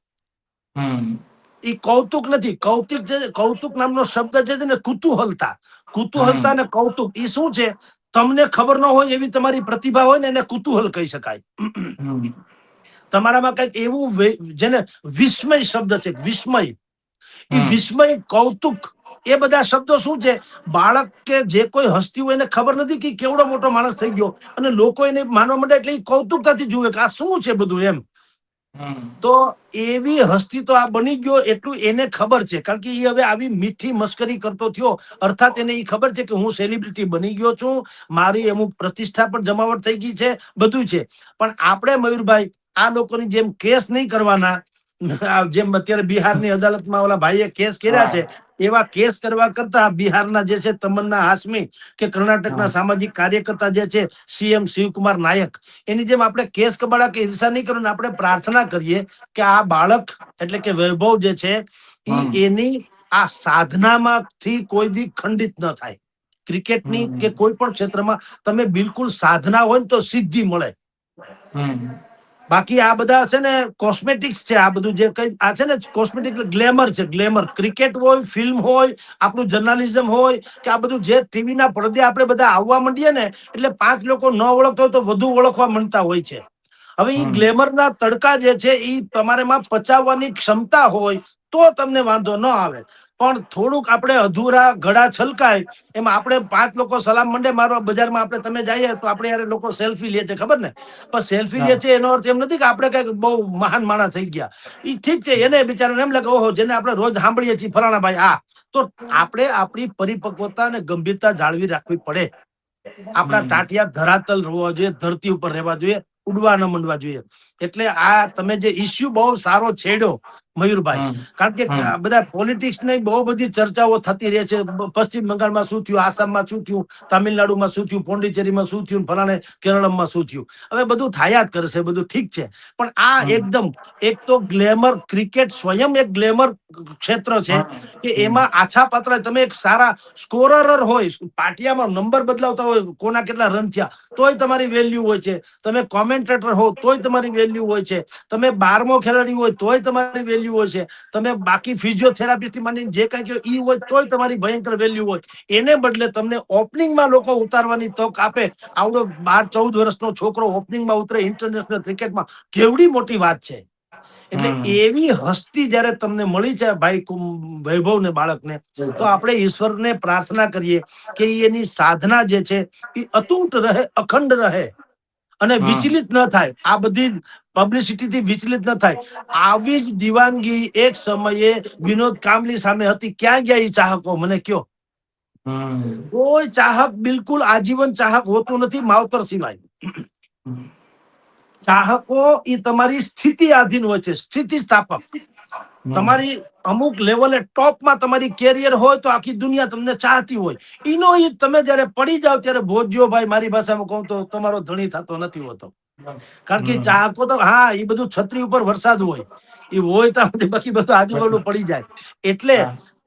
એ કૌતુક નથી, કૌતુક નામનો શબ્દ છે ને કુતૂહલતા ને કૌતુક, એ શું છે? તમને ખબર ન હોય એવી તમારી પ્રતિભા હોય ને એને કુતૂહલ કહી શકાય. તમારામાં કઈક એવું જેને વિસ્મય શબ્દ છે, વિસ્મય. એ વિસ્મય, કૌતુક, એ બધા શબ્દો શું છે? બાળક કે જે કોઈ હસ્તી હોય એને ખબર નથી કે કેવડો મોટો માણસ થઈ ગયો, અને લોકો એને માનવા માંડે એટલે કૌતુકતાથી જુએ કે આ શું છે બધું એમ. તો એવી હસ્તી તો આ બની ગયો એટલું એને ખબર છે, કારણ કે એ હવે આવી મીઠી મસ્કરી કરતો થયો. અર્થાત એને એ ખબર છે કે હું સેલિબ્રિટી બની ગયો છું, મારી અમુક પ્રતિષ્ઠા પણ જમાવટ થઈ ગઈ છે, બધું છે. પણ આપણે મયુરભાઈ આ લોકોની જેમ કેસ નહીં કરવાના. જેમ અત્યારે બિહારની અદાલતમાં ઓલા ભાઈએ કેસ કર્યા છે, એવા કેસ કરવા કરતા બિહારના જે છે તમન્ના હાશમી, કે કર્ણાટકના સામાજિક કાર્યકર્તા જે છે CM શિવકુમાર નાયક, એની જેમ આપણે કેસ કબાડા કે ઈર્ષા નહીં કરવાની. આપણે પ્રાર્થના કરીએ કે આ બાળક એટલે કે વૈભવ જે છે એની આ સાધનામાંથી કોઈ દી ખંડિત ન થાય. ક્રિકેટની કે કોઈ પણ ક્ષેત્રમાં તમે બિલકુલ સાધના હોય ને તો સિદ્ધિ મળે. બાકી આ બધા છે ને કોસ્મેટિક્સ છે. આ બધું જે કઈ આ છે ને કોસ્મેટિક ગ્લેમર છે, ગ્લેમર. ક્રિકેટ હોય, ફિલ્મ હોય, આપણું જર્નાલિઝમ હોય, કે આ બધું જે ટીવી ના પડદે આપણે બધા આવવા માંડીએ ને, એટલે 5 લોકો ન ઓળખતો હોય તો વધુ ઓળખવા માંડતા હોય છે. હવે ઈ ગ્લેમરના તડકા જે છે એ તમારામાં પચાવવાની ક્ષમતા હોય તો તમને વાંધો ન આવે. પણ થોડુંક આપણે અધૂરા ઘડા છલકાય એમ આપણે 5 લોકો સલામ મંડે મારવા બજારમાં આપણે તમે જઈએ તો આપણે યાર લોકો સેલ્ફી લે છે, ખબર ને? પણ સેલ્ફી લે છે એનો અર્થ એમ નથી કે આપણે કઈક બહુ મહાન માણસ થઈ ગયા. એ ઠીક છે, એને બિચારાને એમ લાગે ઓહો જેને આપણે રોજ સાંભળીએ છીએ ફલાણા ભાઈ આ. તો આપણે આપણી પરિપક્વતા અને ગંભીરતા જાળવી રાખવી પડે. આપણા ટાટિયા ધરાતલ રહેવા જોઈએ, ધરતી ઉપર રહેવા જોઈએ, ઉડવા ન મંડવા જોઈએ. એટલે આ તમે જે ઇસ્યુ બહુ સારો છેડ્યો મયુરભાઈ, કારણ કે બધા પોલિટિક્સ ની બહુ બધી ચર્ચાઓ થતી રહે છે. પશ્ચિમ બંગાળમાં શું થયું, આસામમાં શું થયું, તામિલનાડુમાં શું થયું, પોંડિચેરીમાં શું થયું, ફલાણે કેરળમાં શું થયું. હવે બધું થાયા જ કરશે, બધું ઠીક છે. પણ આ એકદમ એક તો ગ્લેમર, ક્રિકેટ સ્વયં એક ગ્લેમર ક્ષેત્ર છે કે એમાં આછા પાત્ર તમે એક સારા સ્કોરર હોય, પાટિયામાં નંબર બદલાવતા હોય, કોના કેટલા રન થયા તોય તમારી વેલ્યુ હોય છે. તમે કોમેન્ટેટર હો તોય તમારી વેલ્યુ હોય છે. તમે 12મો ખેલાડી હોય તોય તમારી વેલ્યુ હોય છે. તમે બાકી ફિઝિયોથેરાપિસ્ટ માંડીને જે કઈ કહો ઈ હોય તોય તમારી ભયંકર વેલ્યુ હોય. એને બદલે તમને ઓપનિંગમાં લોકો ઉતારવાની તક આપે. આવડો 12-14 વર્ષનો છોકરો ઓપનિંગમાં ઉતરે ઇન્ટરનેશનલ ક્રિકેટમાં, કેવડી મોટી વાત છે. એટલે એવી હસ્તી જયારે તમને મળી છે ભાઈ વૈભવ ને બાળકને, તો આપણે ઈશ્વરને પ્રાર્થના કરીએ કે એની સાધના જે છે એ અતૂટ રહે, અખંડ રહે અને વિચલિત ન થાય. આ બધી પબ્લિસિટી થી વિચલિત ન થાય. આવી જ દીવાનગી એક સમયે વિનોદ કાંબલી સામે હતી. ક્યાં ગયા એ ચાહકો મને કયો? કોઈ ચાહક બિલકુલ આજીવન ચાહક હોતું નથી માવતર સિવાય. ચાહકો એ તમારી સ્થિતિ આધીન હોય છે, સ્થિતિ સ્થાપક. તમારી અમુક લેવલે ટોપમાં તમારી કેરિયર હોય તો આખી દુનિયા તમને ચાહતી હોય. ઈનો ઈ તમે જયારે પડી જાવ ત્યારે ભોજ્યો ભાઈ, મારી ભાષામાં કહું તો તમારો ધણી થતો નથી હોતો. કારણ કે ચાહકો તો હા એ બધું છત્રી ઉપર વરસાદ હોય, એ હોય તો બાકી બધું આજુબાજુ પડી જાય. એટલે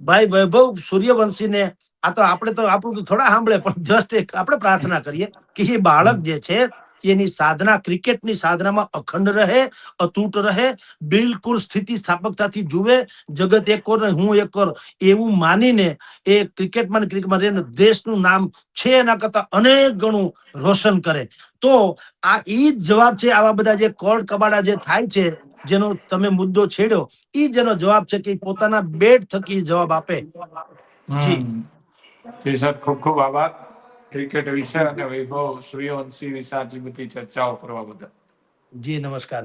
ભાઈ વૈભવ સૂર્યવંશીને આ તો આપણે તો આપણું તો થોડા સાંભળે, પણ જસ્ટ એક આપણે પ્રાર્થના કરીએ કે એ બાળક જે છે એની સાધના, ક્રિકેટની સાધનામાં અખંડ રહે, અતૂટ રહે, બિલકુલ સ્થિતિ સ્થાપકતાથી જુએ, જગત એક ઓર ને હું એક ઓર એવું માનીને એ ક્રિકેટમાં ને ક્રિકેટમાં રહીને દેશનું નામ છે એના કરતા અનેક ગણું રોશન કરે. તો આ ઈ જ જવાબ છે. આવા બધા જે કોડ કબાડા જે થાય છે, જેનો તમે મુદ્દો છેડ્યો, ઈ જેનો જવાબ છે કે પોતાના બેટ થકી જવાબ આપે. જી જી સર, ખૂબ ખૂબ આભાર ક્રિકેટ વિશે અને વૈભવ સૂર્યવંશી વિશે આટલી બધી ચર્ચાઓ કરવા બદલ. જી નમસ્કાર.